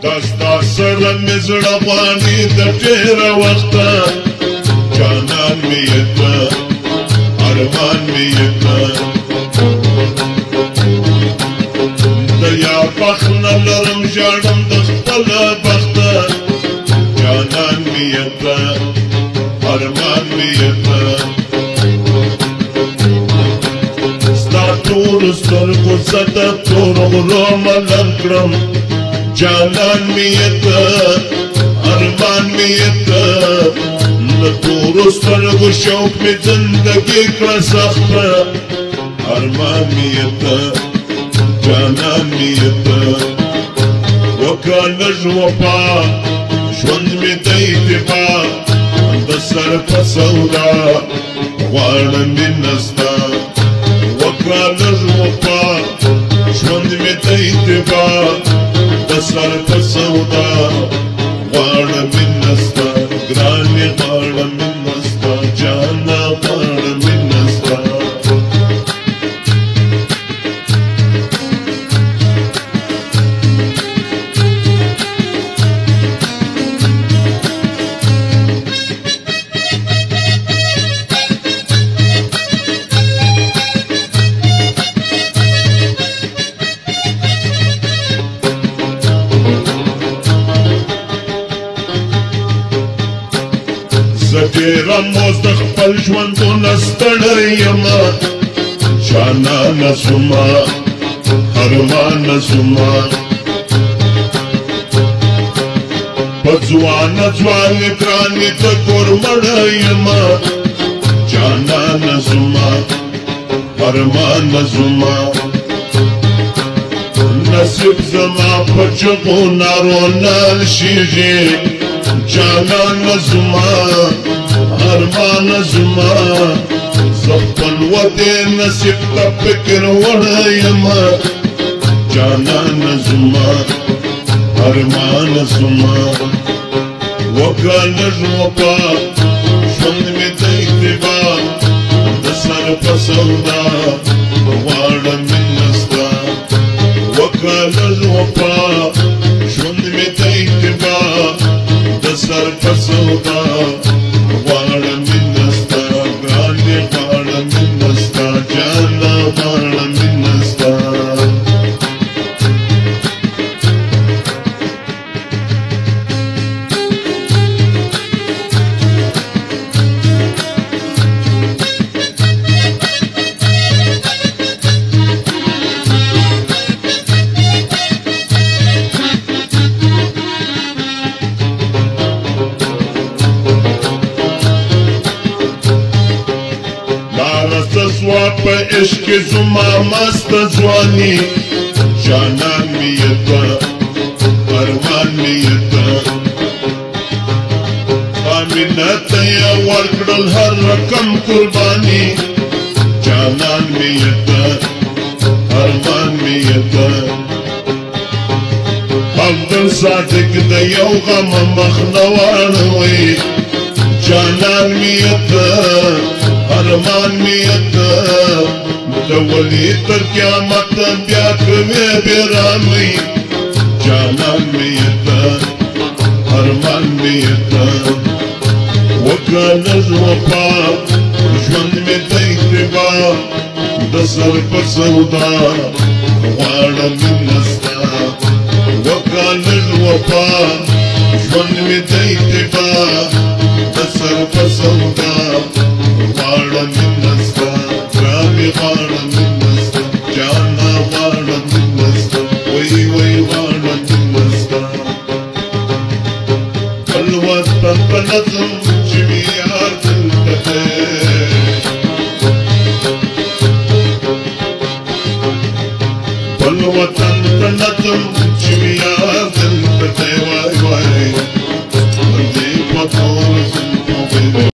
دستا سره مې زړه غواړي د ډېره وخته جانان مې یې کړه ارمان مې یې کړه د یار بخت نه لرم ژاړم د خپله بخته جانان مې یې کړه ارمان مې یې کړه ستا تورو سترګو څه د تورو غرو ملر کړم جانان مې یې کړه ارمان مې یې کړه د تورو سترګو شوق مې زندګي کړه سخته ارمان مې یې کړه جانان مې یې کړه وکړه لږ وفا ژوند مې د اتفاق د سر په سودا غواړم مینه ستا وکړه لږ وفا ژوند مې د اتفاق د سر په سودا غواړم مینه ستا ګرانې غواړم مینه ستا جانه غواړم مینه ستا ډېره موز د خپل ژوندونه ستړی یمه جانانه زما ارمانه زما په ځوانه ځوانې ګرانې د کور مړه یمه جانانه زما ارمانه زما نصیب زما په چغو نارو نه شیږي جانانه زما ارمان زما زخپل ودې نصیب ته فکر وړی یمه جانان زما ارمان زما وکړه لږ وفا ژوند مې د اتفاق د سر په سودا غواړم مینه ستا وکړه لږ وفا ژوند مې د اتفاق د سر په سودا غواړم مینه ستا ګرانې غواړم مینه ستا جانه غواړم مینه ستا په عشق زما مست ځواني جانان مې یې کړه ارمان مې یې کړه امینه ته یې ورکړل هر رقم قرباني جانان مې یې کړه ارمان مې یې کړه عبدل صادق د یو غم مخ نه واړوي جانان مې یې کړه ارمان مې یې کړه د ولي تر قیامت بیا کومې بیرامي جانان مې یې کړه ارمان مې یې کړه وکړه لږ وفا ژوند مې د اتفاق د سر په سودا غواړم مینه ستا وکړه لږ وفا ژوند مې د اتفاق د سر په سودا غواړم مینه ستا ګرانې غواړم مینه ستا جانه غواړم مینه ستا وی وی غواړم مینه ستا خپل وطن په نظم چې مې یار دلته دی خپل وطن په نظم چې مې یار دلته دی وای وای